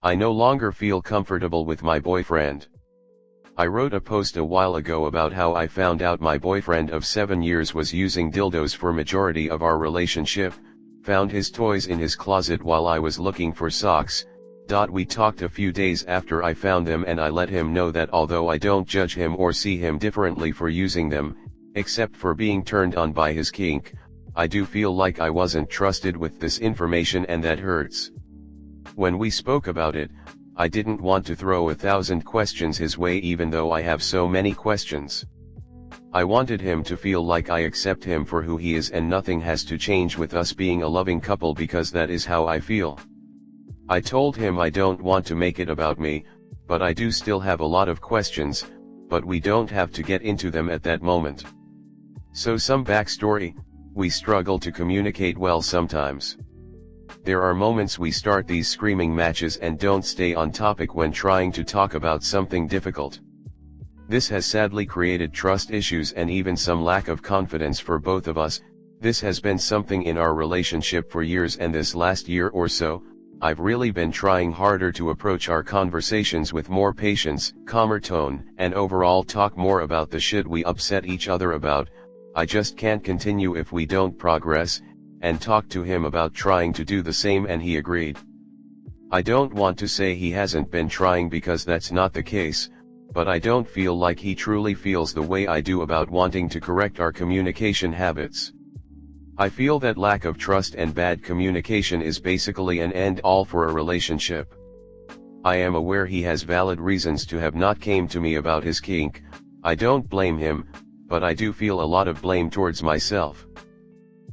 I no longer feel comfortable with my boyfriend. I wrote a post a while ago about how I found out my boyfriend of 7 years was using dildos for majority of our relationship, found his toys in his closet while I was looking for socks. We talked a few days after I found them and I let him know that although I don't judge him or see him differently for using them, except for being turned on by his kink, I do feel like I wasn't trusted with this information and that hurts. When we spoke about it, I didn't want to throw 1,000 questions his way even though I have so many questions. I wanted him to feel like I accept him for who he is and nothing has to change with us being a loving couple because that is how I feel. I told him I don't want to make it about me, but I do still have a lot of questions, but we don't have to get into them at that moment. So some backstory, we struggle to communicate well sometimes. There are moments we start these screaming matches and don't stay on topic when trying to talk about something difficult. This has sadly created trust issues and even some lack of confidence for both of us. This has been something in our relationship for years, and this last year or so, I've really been trying harder to approach our conversations with more patience, calmer tone, and overall talk more about the shit we upset each other about. I just can't continue if we don't progress, and talked to him about trying to do the same and he agreed. I don't want to say he hasn't been trying because that's not the case, but I don't feel like he truly feels the way I do about wanting to correct our communication habits. I feel that lack of trust and bad communication is basically an end-all for a relationship. I am aware he has valid reasons to have not came to me about his kink. I don't blame him, but I do feel a lot of blame towards myself.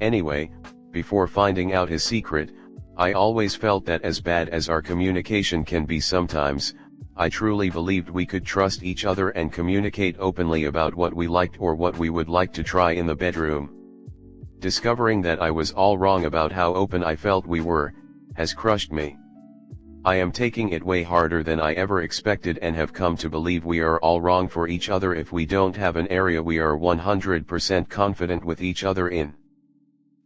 Anyway, before finding out his secret, I always felt that as bad as our communication can be sometimes, I truly believed we could trust each other and communicate openly about what we liked or what we would like to try in the bedroom. Discovering that I was all wrong about how open I felt we were, has crushed me. I am taking it way harder than I ever expected and have come to believe we are all wrong for each other if we don't have an area we are 100% confident with each other in.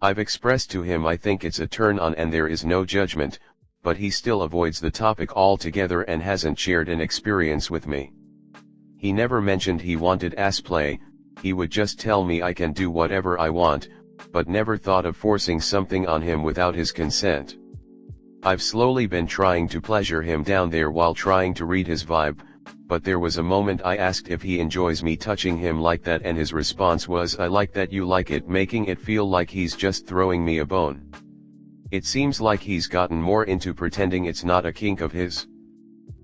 I've expressed to him I think it's a turn on and there is no judgment, but he still avoids the topic altogether and hasn't shared an experience with me. He never mentioned he wanted ass play, he would just tell me I can do whatever I want, but never thought of forcing something on him without his consent. I've slowly been trying to pleasure him down there while trying to read his vibe, but there was a moment I asked if he enjoys me touching him like that and his response was I like that you like it, making it feel like he's just throwing me a bone. It seems like he's gotten more into pretending it's not a kink of his.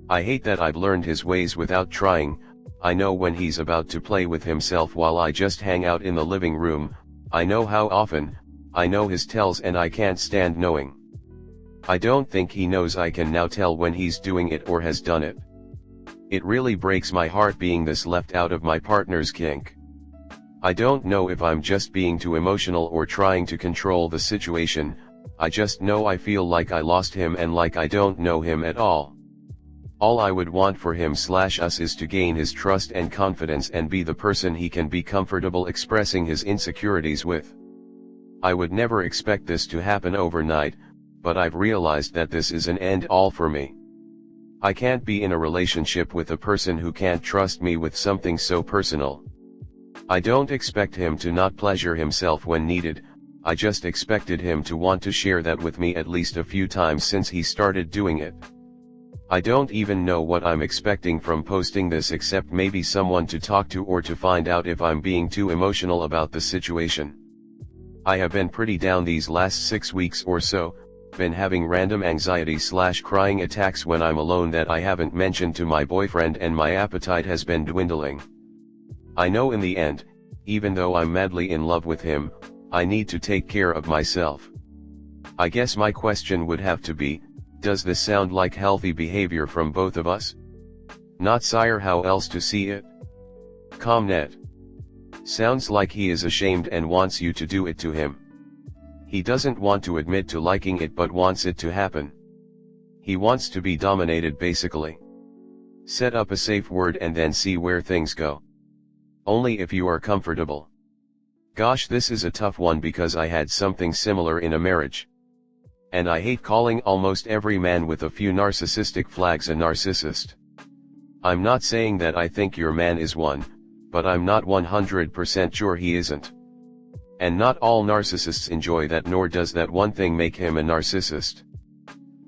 I hate that I've learned his ways without trying. I know when he's about to play with himself while I just hang out in the living room, I know how often, I know his tells and I can't stand knowing. I don't think he knows I can now tell when he's doing it or has done it. It really breaks my heart being this left out of my partner's kink. I don't know if I'm just being too emotional or trying to control the situation, I just know I feel like I lost him and like I don't know him at all. All I would want for him/us is to gain his trust and confidence and be the person he can be comfortable expressing his insecurities with. I would never expect this to happen overnight, but I've realized that this is an end-all for me. I can't be in a relationship with a person who can't trust me with something so personal. I don't expect him to not pleasure himself when needed, I just expected him to want to share that with me at least a few times since he started doing it. I don't even know what I'm expecting from posting this except maybe someone to talk to or to find out if I'm being too emotional about the situation. I have been pretty down these last 6 weeks or so, been having random anxiety/crying attacks when I'm alone that I haven't mentioned to my boyfriend, and my appetite has been dwindling. I know in the end, even though I'm madly in love with him, I need to take care of myself. I guess my question would have to be, does this sound like healthy behavior from both of us? Not sire, how else to see it? Comnet. Sounds like he is ashamed and wants you to do it to him. He doesn't want to admit to liking it but wants it to happen. He wants to be dominated basically. Set up a safe word and then see where things go. Only if you are comfortable. Gosh, this is a tough one because I had something similar in a marriage. And I hate calling almost every man with a few narcissistic flags a narcissist. I'm not saying that I think your man is one, but I'm not 100% sure he isn't. And not all narcissists enjoy that, nor does that one thing make him a narcissist.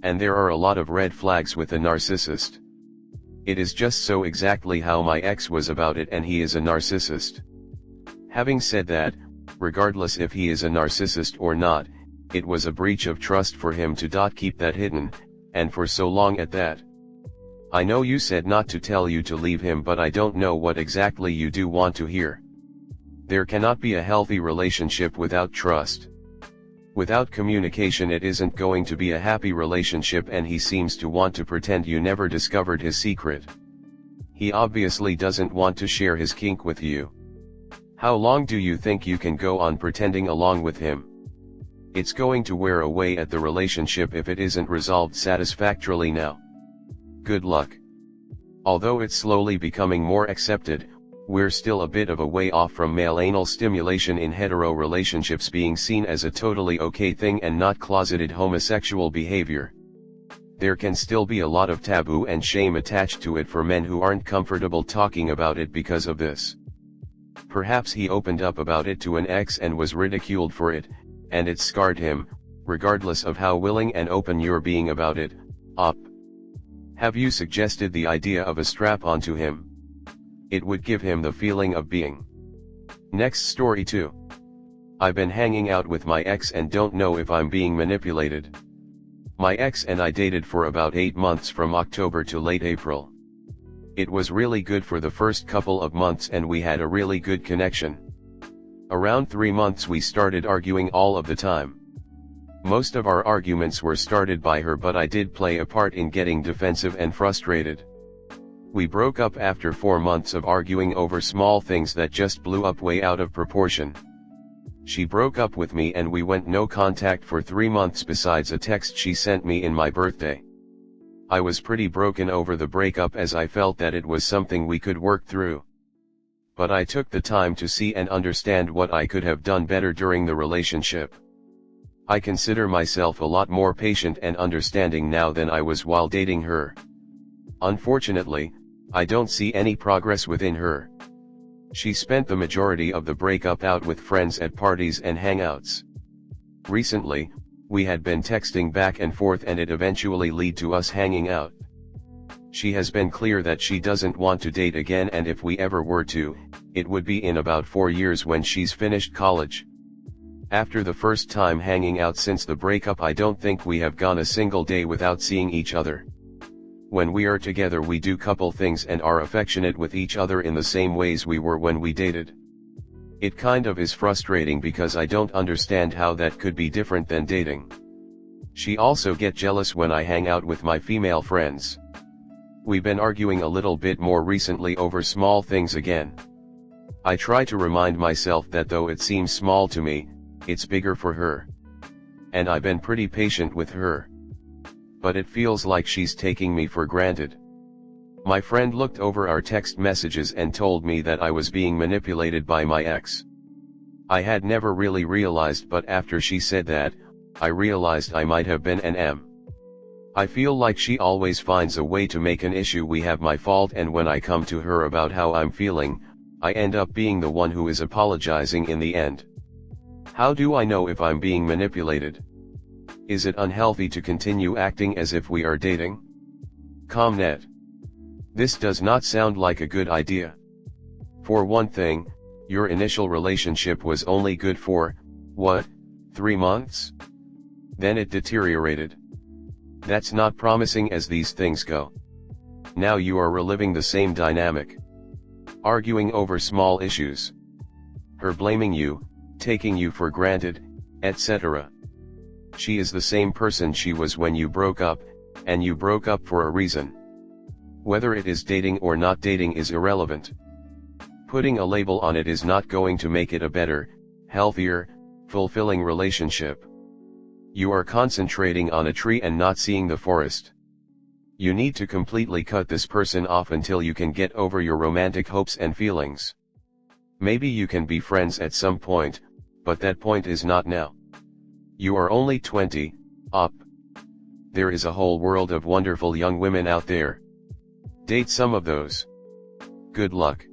And there are a lot of red flags with a narcissist. It is just so exactly how my ex was about it, and he is a narcissist. Having said that, regardless if he is a narcissist or not, it was a breach of trust for him to keep that hidden, and for so long at that. I know you said not to tell you to leave him, but I don't know what exactly you do want to hear. There cannot be a healthy relationship without trust. Without communication it isn't going to be a happy relationship, and he seems to want to pretend you never discovered his secret. He obviously doesn't want to share his kink with you. How long do you think you can go on pretending along with him? It's going to wear away at the relationship if it isn't resolved satisfactorily now. Good luck. Although it's slowly becoming more accepted, we're still a bit of a way off from male anal stimulation in hetero relationships being seen as a totally okay thing and not closeted homosexual behavior. There can still be a lot of taboo and shame attached to it for men who aren't comfortable talking about it because of this. Perhaps he opened up about it to an ex and was ridiculed for it, and it scarred him, regardless of how willing and open you're being about it. Have you suggested the idea of a strap-on to him? It would give him the feeling of being. Next story 2. I've been hanging out with my ex and don't know if I'm being manipulated. My ex and I dated for about 8 months from October to late April. It was really good for the first couple of months and we had a really good connection. Around 3 months we started arguing all of the time. Most of our arguments were started by her, but I did play a part in getting defensive and frustrated. We broke up after 4 months of arguing over small things that just blew up way out of proportion. She broke up with me and we went no contact for 3 months besides a text she sent me in my birthday. I was pretty broken over the breakup as I felt that it was something we could work through. But I took the time to see and understand what I could have done better during the relationship. I consider myself a lot more patient and understanding now than I was while dating her. Unfortunately, I don't see any progress within her. She spent the majority of the breakup out with friends at parties and hangouts. Recently, we had been texting back and forth and it eventually led to us hanging out. She has been clear that she doesn't want to date again, and if we ever were to, it would be in about 4 years when she's finished college. After the first time hanging out since the breakup, I don't think we have gone a single day without seeing each other. When we are together we do couple things and are affectionate with each other in the same ways we were when we dated. It kind of is frustrating because I don't understand how that could be different than dating. She also gets jealous when I hang out with my female friends. We've been arguing a little bit more recently over small things again. I try to remind myself that though it seems small to me, it's bigger for her. And I've been pretty patient with her. But it feels like she's taking me for granted. My friend looked over our text messages and told me that I was being manipulated by my ex. I had never really realized, but after she said that, I realized I might have been and am. I feel like she always finds a way to make an issue we have my fault, and when I come to her about how I'm feeling, I end up being the one who is apologizing in the end. How do I know if I'm being manipulated? Is it unhealthy to continue acting as if we are dating? Comnet. This does not sound like a good idea. For one thing, your initial relationship was only good for, 3 months? Then it deteriorated. That's not promising as these things go. Now you are reliving the same dynamic. Arguing over small issues. Her blaming you, taking you for granted, etc. She is the same person she was when you broke up, and you broke up for a reason. Whether it is dating or not dating is irrelevant. Putting a label on it is not going to make it a better, healthier, fulfilling relationship. You are concentrating on a tree and not seeing the forest. You need to completely cut this person off until you can get over your romantic hopes and feelings. Maybe you can be friends at some point, but that point is not now. You are only 20, Up. There is a whole world of wonderful young women out there. Date some of those. Good luck.